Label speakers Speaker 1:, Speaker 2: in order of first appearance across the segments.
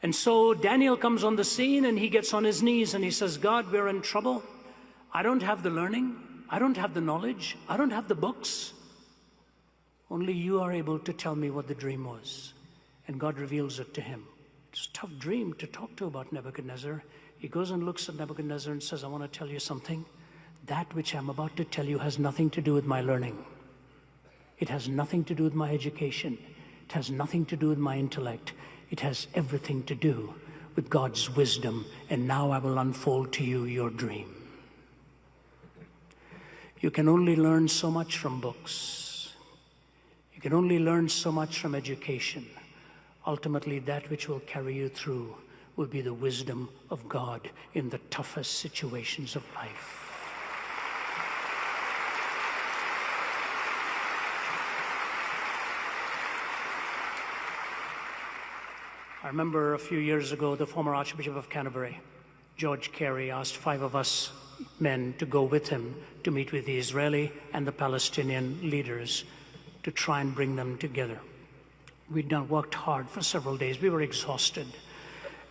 Speaker 1: And so Daniel comes on the scene and he gets on his knees and he says, God, we're in trouble. I don't have the learning. I don't have the knowledge. I don't have the books. Only you are able to tell me what the dream was. And God reveals it to him. It's a tough dream to talk to about Nebuchadnezzar. He goes and looks at Nebuchadnezzar and says, I want to tell you something. That which I'm about to tell you has nothing to do with my learning. It has nothing to do with my education. It has nothing to do with my intellect. It has everything to do with God's wisdom. And now I will unfold to you your dream. You can only learn so much from books. You can only learn so much from education. Ultimately, that which will carry you through will be the wisdom of God in the toughest situations of life. I remember a few years ago, the former Archbishop of Canterbury, George Carey, asked 5 of us men to go with him to meet with the Israeli and the Palestinian leaders to try and bring them together. We'd worked hard for several days. We were exhausted.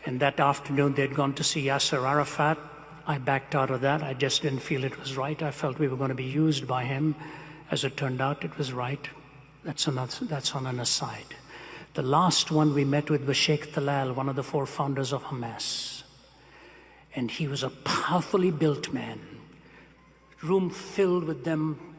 Speaker 1: And that afternoon, they'd gone to see Yasser Arafat. I backed out of that. I just didn't feel it was right. I felt we were going to be used by him. As it turned out, it was right. That's on an aside. The last one we met with was Sheikh Talal, one of the 4 founders of Hamas. And he was a powerfully built man. Room filled with them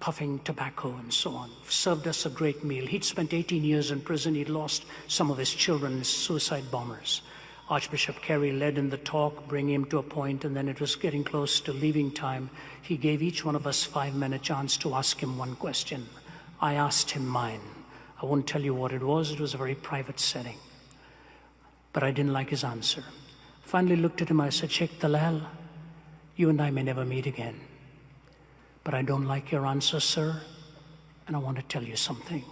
Speaker 1: puffing tobacco and so on. Served us a great meal. He'd spent 18 years in prison. He'd lost some of his children as suicide bombers. Archbishop Carey led in the talk, bringing him to a point, and then it was getting close to leaving time. He gave each one of us 5 men a chance to ask him one question. I asked him mine. I won't tell you what it was. It was a very private setting. But I didn't like his answer. Finally looked at him, I said, Sheikh Talal, you and I may never meet again. But I don't like your answer, sir, and I want to tell you something.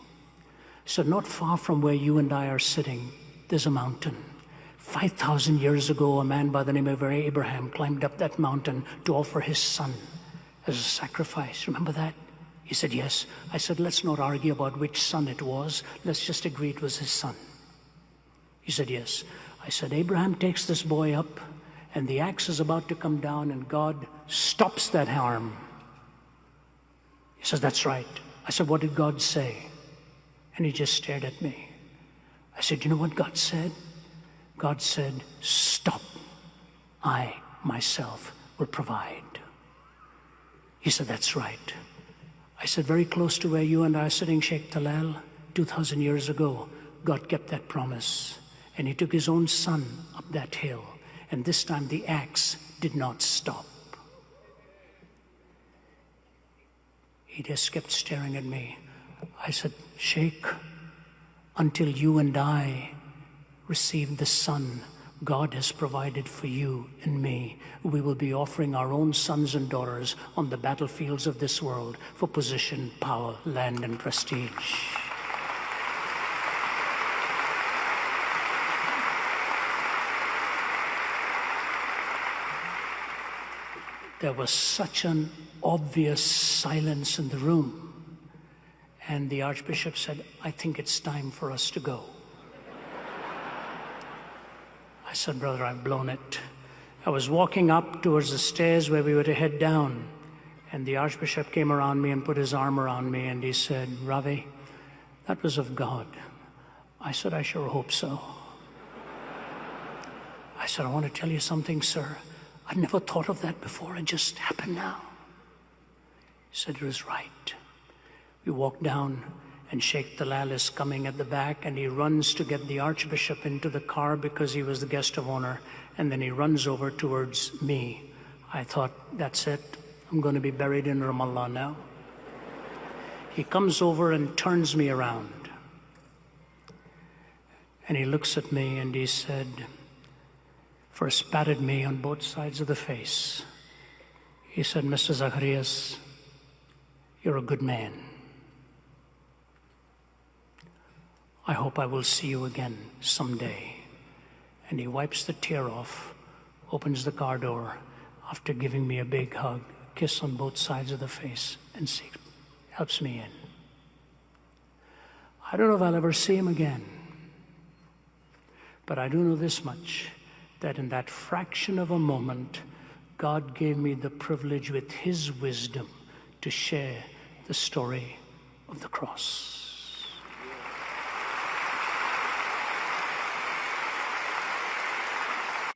Speaker 1: So not far from where you and I are sitting, there's a mountain. 5,000 years ago, a man by the name of Abraham climbed up that mountain to offer his son as a sacrifice. Remember that? He said, yes. I said, let's not argue about which son it was. Let's just agree it was his son. He said, yes. I said, Abraham takes this boy up, and the axe is about to come down, and God stops that harm. He says, that's right. I said, what did God say? And he just stared at me. I said, you know what God said? God said, stop. I, myself, will provide. He said, that's right. I said, very close to where you and I are sitting, Sheikh Talal, 2,000 years ago, God kept that promise. And he took his own son up that hill. And this time the axe did not stop. He just kept staring at me. I said, Sheikh, until you and I receive the son God has provided for you and me, we will be offering our own sons and daughters on the battlefields of this world for position, power, land, and prestige. There was such an obvious silence in the room. And the Archbishop said, I think it's time for us to go. I said, brother, I've blown it. I was walking up towards the stairs where we were to head down. And the Archbishop came around me and put his arm around me. And he said, Ravi, that was of God. I said, I sure hope so. I said, I want to tell you something, sir. I'd never thought of that before. It just happened now. He said, it was right. We walked down, and Sheikh Talal is coming at the back, and he runs to get the Archbishop into the car because he was the guest of honor, and then he runs over towards me. I thought, that's it. I'm going to be buried in Ramallah now. He comes over and turns me around. And he looks at me, and he said, first patted me on both sides of the face. He said, Mr. Zacharias, you're a good man. I hope I will see you again someday. And he wipes the tear off, opens the car door, after giving me a big hug, a kiss on both sides of the face, and helps me in. I don't know if I'll ever see him again. But I do know this much, that in that fraction of a moment, God gave me the privilege with His wisdom to share the story of the cross.